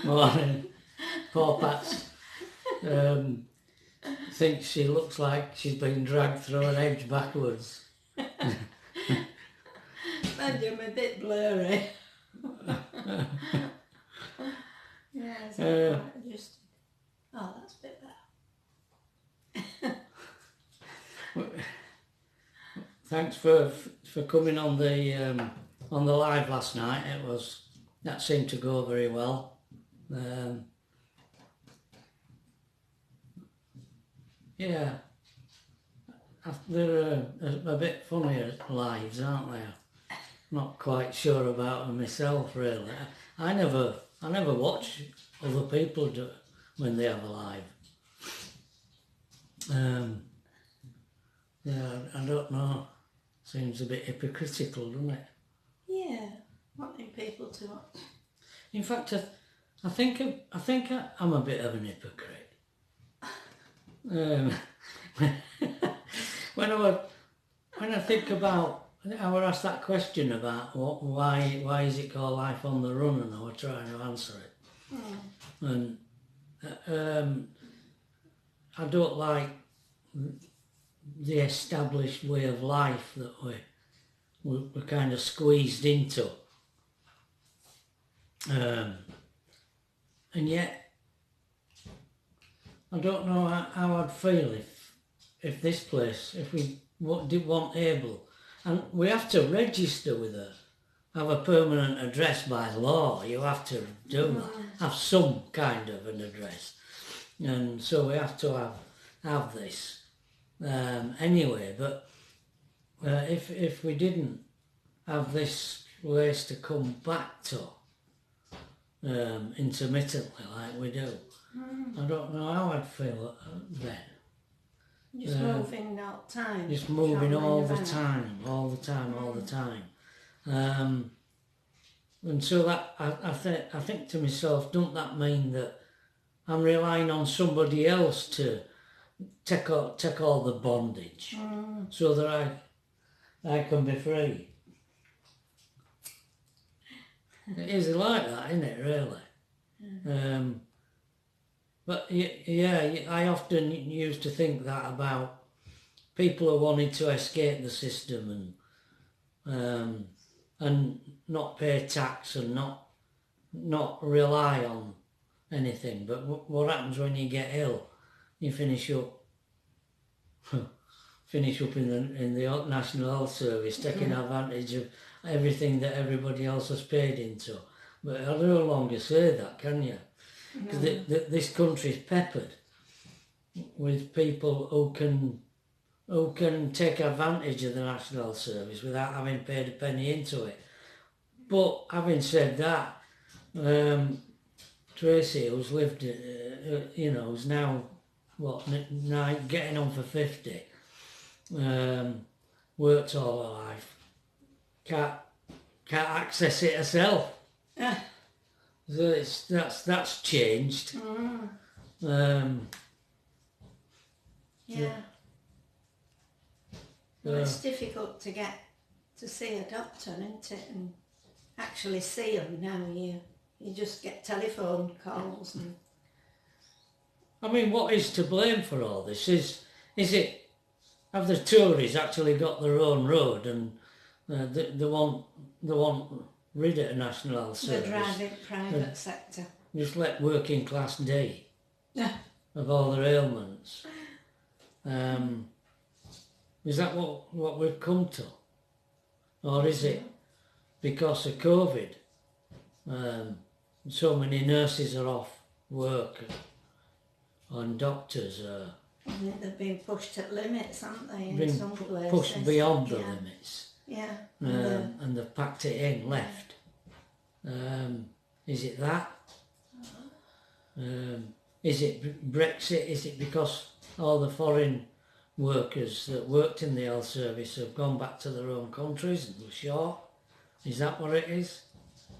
Morning. Poor Pat's thinks she looks like she's been dragged through an edge backwards. And I'm a bit blurry. Yeah, it's not quite adjusted. Oh, that's a bit better. Thanks for coming on the live last night. That seemed to go very well. Yeah, they're a bit funnier lives, aren't they? Not quite sure about them myself, really. I never watch other people do when they have a live. Yeah, I don't know. Seems a bit hypocritical, doesn't it? Yeah, wanting people to watch. In fact, I think I'm a bit of an hypocrite. When I think about, I was asked that question about why is it called Life on the Run, and I was trying to answer it. And I don't like the established way of life that we're kind of squeezed into. And yet, I don't know how I'd feel if this place, if we weren't able, and we have to register with have a permanent address by law. You have to do that, have some kind of an address, and so we have to have this anyway. But if we didn't have this place to come back to intermittently like we do, I don't know how I'd feel then. Just moving all the time. Just moving all the time. And so that I think to myself, don't that mean that I'm relying on somebody else to take all the bondage so that I can be free? It is like that, isn't it, really? But yeah, I often used to think that about people who wanted to escape the system and not pay tax and not rely on anything. But what happens when you get ill? You finish up in the National Health Service, taking advantage of everything that everybody else has paid into. But I no longer say that, can you? Because this country is peppered with people who can take advantage of the National Health Service without having paid a penny into it. But having said that, Tracy, who's lived, who's now getting on for 50, worked all her life, can't access it herself. So that's changed. Yeah. Well, it's difficult to get to see a doctor, isn't it? And actually see them now. You just get telephone calls. And I mean, what is to blame for all this? Is it, have the Tories actually got their own road and they want rid of the National Health Service? The private sector. Just let working class die of all their ailments. Is that what we've come to? Or is it because of COVID? So many nurses are off work and doctors are... I think they've been pushed at limits, haven't they, in been some places? Pushed beyond the limits. Yeah. And they've packed it in, left. Is it that? Is it Brexit? Is it because all the foreign workers that worked in the health service have gone back to their own countries and were short? Is that what it is?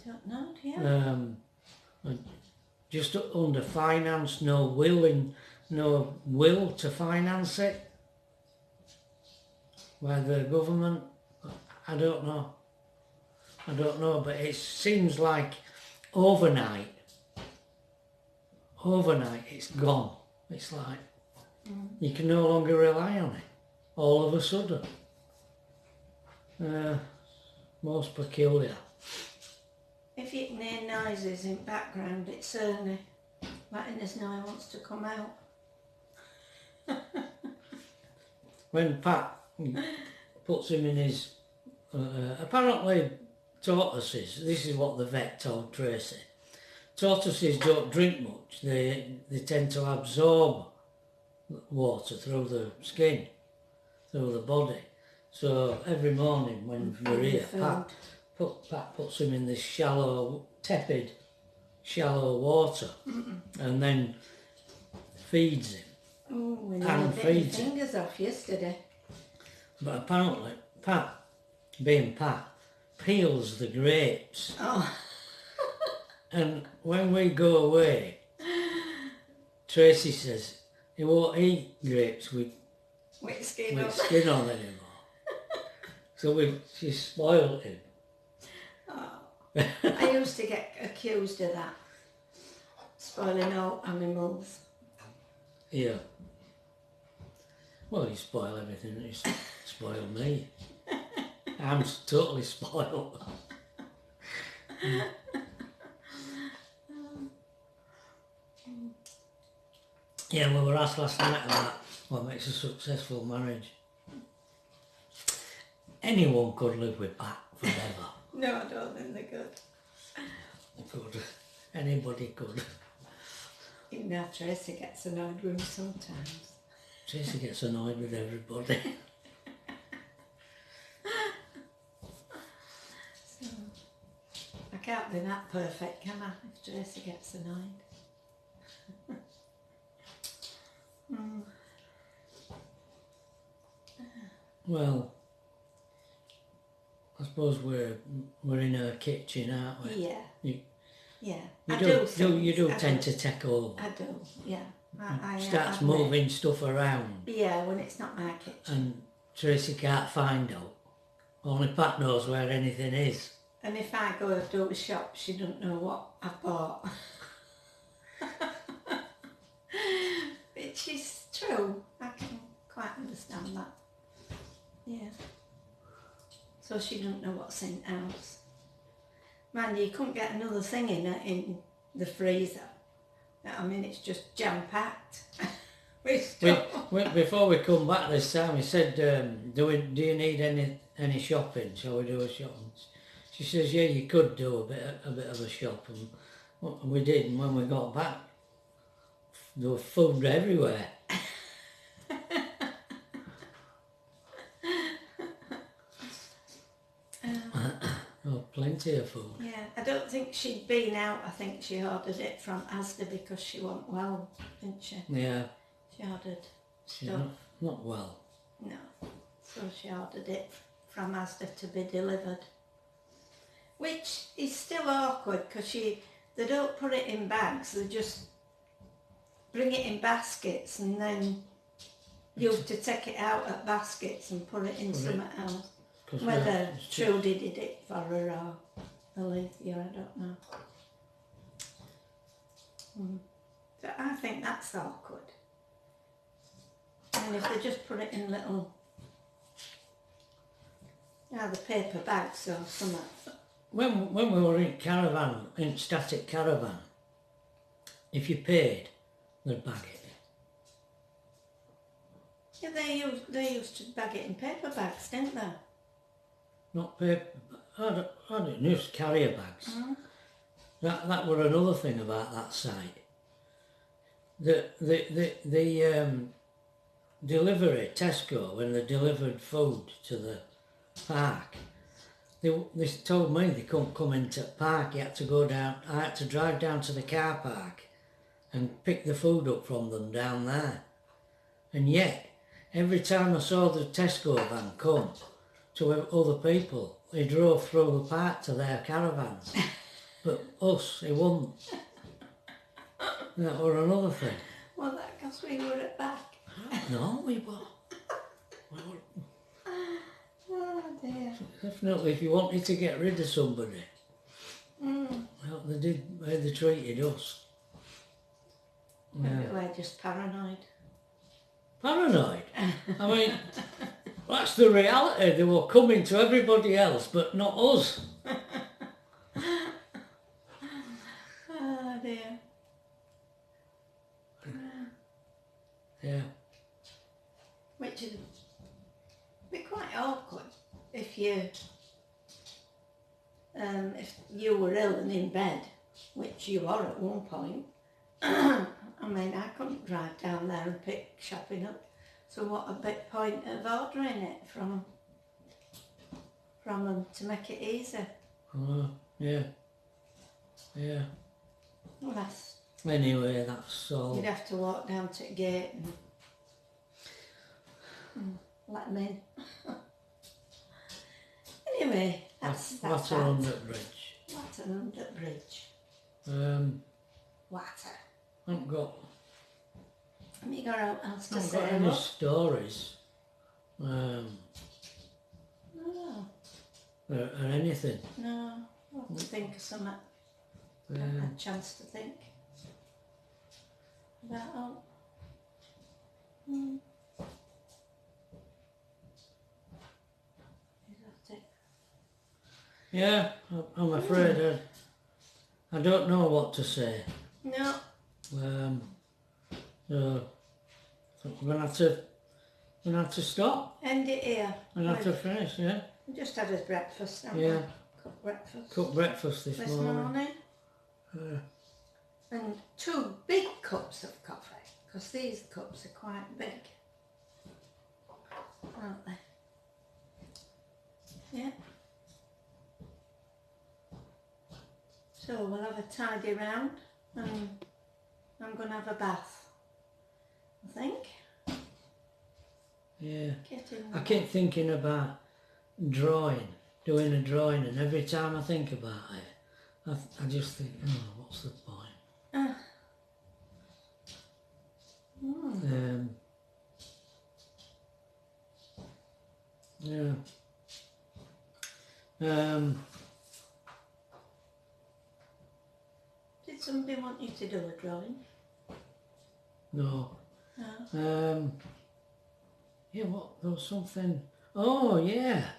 Don't know, yeah. Just under finance, no will to finance it by the government. I don't know, but it seems like overnight overnight it's gone. It's like you can no longer rely on it all of a sudden. Most peculiar. If you can hear noises in background, it's Ernie letting us know he wants to come out. When Pat puts him in his apparently tortoises, this is what the vet told Tracy, tortoises don't drink much. They tend to absorb water through the skin, through the body. So every morning when we're here, Pat puts him in this shallow, tepid, shallow water and then feeds him. Oh, we nearly bit his fingers off yesterday. But apparently Pat, being Pat, peels the grapes. Oh. And when we go away, Tracy says he won't eat grapes with skin on anymore. So she spoiled him. Oh. I used to get accused of that, spoiling all animals. Yeah. Well, you spoil everything. You spoil me. I'm totally spoiled. Yeah, we were asked last night about what makes a successful marriage. Anyone could live with Pat forever. No, I don't think they could. They could. Anybody could. Even now Tracy gets annoyed with me sometimes. Tracy gets annoyed with everybody. So, I can't be that perfect, can I, if Tracy gets annoyed? Well, I suppose we're in our kitchen, aren't we? Yeah. You do tend to take over. I do, yeah. I starts admit. moving stuff around. Yeah, when it's not my kitchen. And Tracy can't find out. Only Pat knows where anything is. And if I go to a shop, she doesn't know what I've bought. Which is true. I can quite understand that. Yeah. So she doesn't know what's in the house. Man, you couldn't get another thing in the freezer. I mean, it's just jam-packed with stuff. Before we come back this time, he said, do you need any shopping? Shall we do a shopping? She says, yeah, you could do a bit of a shop. And we did, and when we got back, there was food everywhere. Oh, plenty of food. Yeah, I don't think she'd been out. I think she ordered it from Asda because she wasn't well, didn't she? Yeah. She ordered She's stuff. not well. No. So she ordered it from Asda to be delivered. Which is still awkward because they don't put it in bags, they just bring it in baskets and then you have to take it out at baskets and put it in something else. Whether Trudy did it for her or Alethea, I don't know. So I think that's awkward. And if they just put it in little, the paper bags or something. When we were in static caravan, if you paid, they'd bag it. Yeah, they used to bag it in paper bags, didn't they? Not paper. I didn't use carrier bags. That were another thing about that site. The delivery, Tesco, when they delivered food to the park, they told me they couldn't come into the park. You had to go down. I had to drive down to the car park and pick the food up from them down there. And yet, every time I saw the Tesco van come to other people, he drove through the park to their caravans. But us, he wouldn't. That were another thing. Well, that because we were at back. No, we were. Oh dear. Definitely, if you wanted to get rid of somebody, well, they treated us. Maybe we're just paranoid. Paranoid? I mean, that's the reality. They were coming to everybody else, but not us. Oh dear. Yeah. Which would be quite awkward if you were ill and in bed, which you are at one point. I mean, I couldn't drive down there and pick shopping up. So what a big point of ordering it from them to make it easy. Yeah. Yeah. Well, that's... Anyway, that's all. You'd have to walk down to the gate and let them in. Anyway, that's Water that. under bridge. Water under bridge. Water. I haven't got Have you got anything else to I've say? got any Love? stories. No. Or anything. No. I'll have to think of something. I've had a chance to think about all. Is that it? Yeah, I'm afraid I don't know what to say. No. So I'm gonna have to stop. End it here. I'm gonna have to finish. Yeah. We just had his breakfast. haven't Yeah. we? Cooked breakfast. Cooked breakfast this morning. And 2 big cups of coffee, because these cups are quite big, aren't they? Yeah. So we'll have a tidy round, and I'm going to have a bath, I think. Yeah. Get in I there. keep thinking about doing a drawing, and every time I think about it, I just think, oh, what's the point? Yeah. Did somebody want you to do a drawing? No. No. Yeah, what? There was something. Oh, yeah.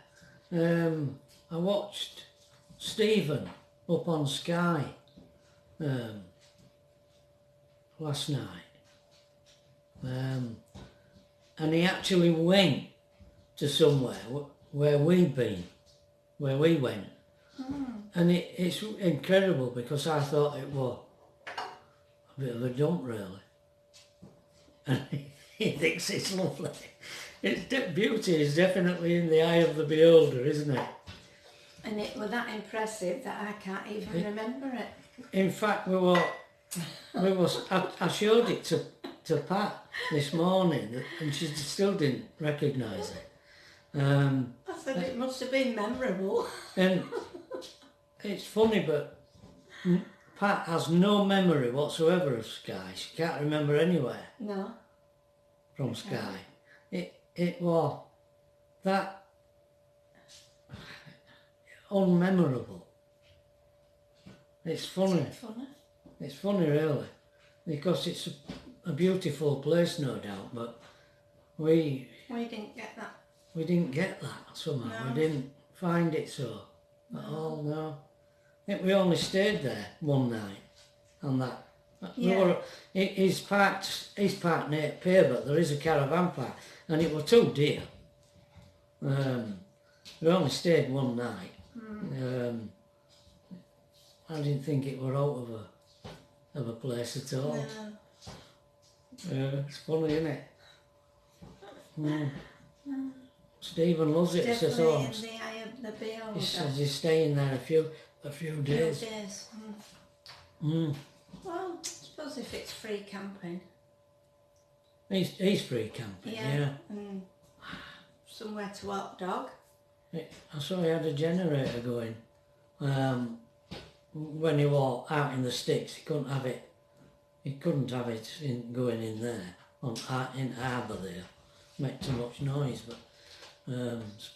I watched Stephen up on Sky last night. And he actually went to somewhere where we'd been, where we went. And it's incredible, because I thought it was a bit of a dump, really. And he thinks it's lovely. Beauty is definitely in the eye of the beholder, isn't it? And it was that impressive that I can't even remember it. In fact, I showed it to Pat this morning, and she still didn't recognise it. I said it must have been memorable. And it's funny, but Pat has no memory whatsoever of Sky. She can't remember anywhere No. from Sky. It was that unmemorable. It's funny. Is it funny? It's funny, really, because it's a beautiful place, no doubt, but we didn't get that. We didn't get that somehow. No. We didn't find it so at all, no. I think we only stayed there one night on that. Yeah. He's parked near Pier, but there is a caravan park, and it was too dear. We only stayed one night. I didn't think it were out of a place at all. No. It's funny, isn't it? Stephen loves it. Says, Definitely in the eye of the beholder. he says he's staying there a few days. Few days. Well, I suppose if it's free camping. He's free camping, yeah. And somewhere to walk dog. I saw he had a generator going. When he was out in the sticks, he couldn't have it. He couldn't have it going in there in harbour there. Make too much noise, but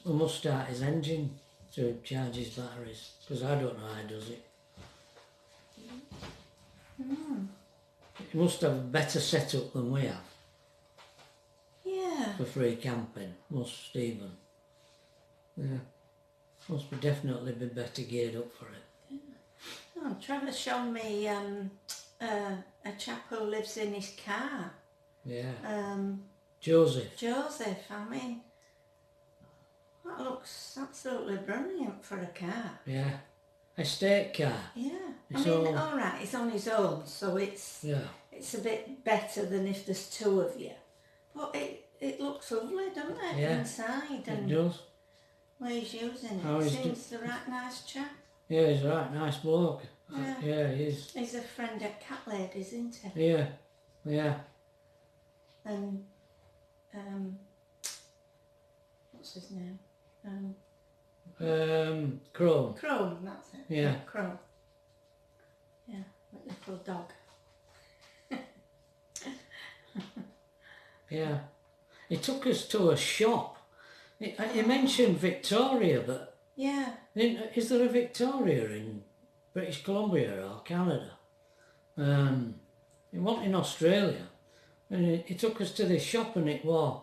we must start his engine to charge his batteries, because I don't know how he does it. must have a better setup than we have Yeah. for free camping. Must even. Yeah. Must be definitely be better geared up for it. Oh, Trevor showed me a chap who lives in his car. Yeah. Joseph. Joseph, I mean, that looks absolutely brilliant for a car. Yeah. Estate car. Yeah. It's I mean, all- all right, it's on his own, so it's a bit better than if there's two of you. But it looks lovely, doesn't it, Yeah, inside? It And does. where he's using How it. he's Seems the right nice chap. Yeah, he's a right nice bloke. Yeah. Yeah, he is. He's a friend of Cat Ladies, isn't he? Yeah. Yeah. And, what's his name? Chrome. Chrome, that's it. Yeah. Chrome. Yeah, with little dog. Yeah. He took us to a shop. He mentioned Victoria, but Yeah. is there a Victoria in British Columbia or Canada? It wasn't in Australia. And he took us to this shop, and it was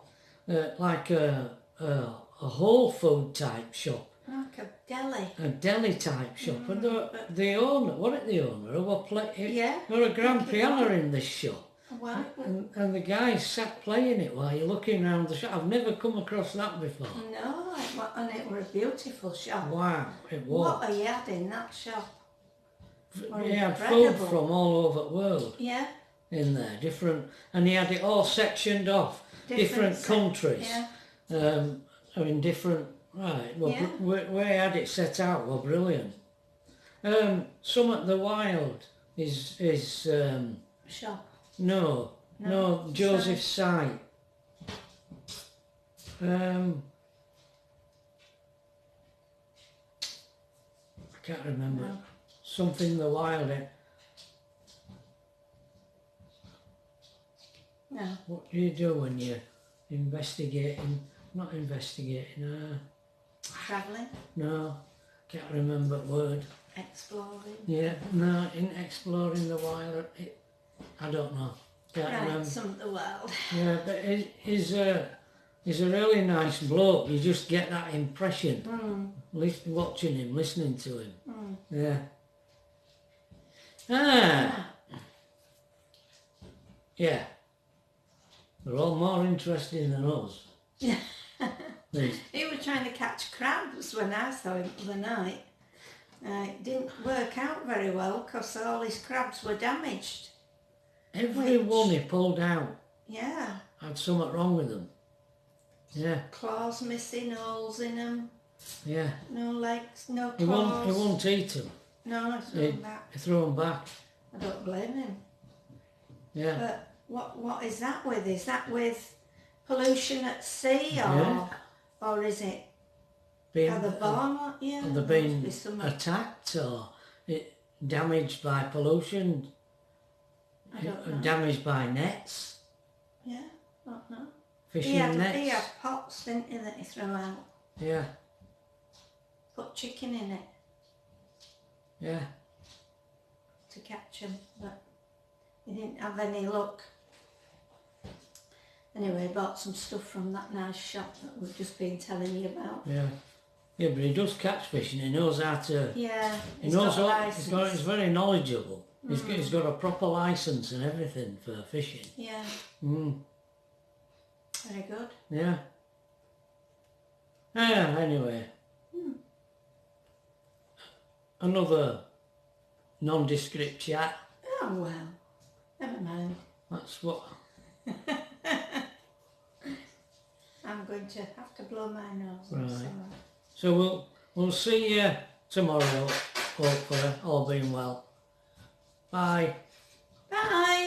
like a whole food type shop. Like a deli. A deli type shop. And the owner, wasn't it the owner? Who was Yeah. there was a grand piano in this shop. Wow. And the guy sat playing it while you're looking around the shop. I've never come across that before. No, and it was a beautiful shop. Wow, it was. What he had in that shop. He had food Incredible. from all over the world Yeah. in there, different, and he had it all sectioned off, different countries. Yeah. I mean, different. Right. Well, Yeah. where he had it set out were brilliant. Summit the Wild is Shop. no Joseph's site. I can't remember. No. Something the Wild. No. What do you do when you're investigating? Not investigating. Travelling. No, can't remember the word. Exploring. Yeah, no, in exploring the wild. I don't know. Can't remember. Ransom of the world. Yeah, but he's a really nice bloke. You just get that impression. Watching him, listening to him. Yeah. Yeah. They're all more interesting than us. Yeah. These- He was trying to catch crabs when I saw him the other night. It didn't work out very well because all his crabs were damaged. Every one he pulled out Yeah. had something wrong with them. Yeah, Claws missing, holes in them, yeah. no legs, no He claws. won't eat them. No, it's He not that. threw them back. I don't blame him. Yeah. But what is that with? Is that with pollution at sea Yeah. or is it Being, are they born? Yeah. have they there been must be something. attacked or damaged by pollution? I don't know. Damaged by nets? Yeah, I don't know. Fishing He had nets? pots, didn't he, that he threw out. Yeah, Put chicken in it yeah. to catch them, but he didn't have any luck. Anyway, he bought some stuff from that nice shop that we've just been telling you about. Yeah. Yeah, but he does catch fish and he knows how to... Yeah, He knows got a what... licence. He's very knowledgeable. He's got a proper licence and everything for fishing. Yeah, Mm, very good. yeah. Yeah, anyway. Another nondescript chat. Oh well, never mind. That's what... I'm going to have to blow my nose. I'm Right. sorry. So we'll see you tomorrow, hopefully, all being well. Bye. Bye.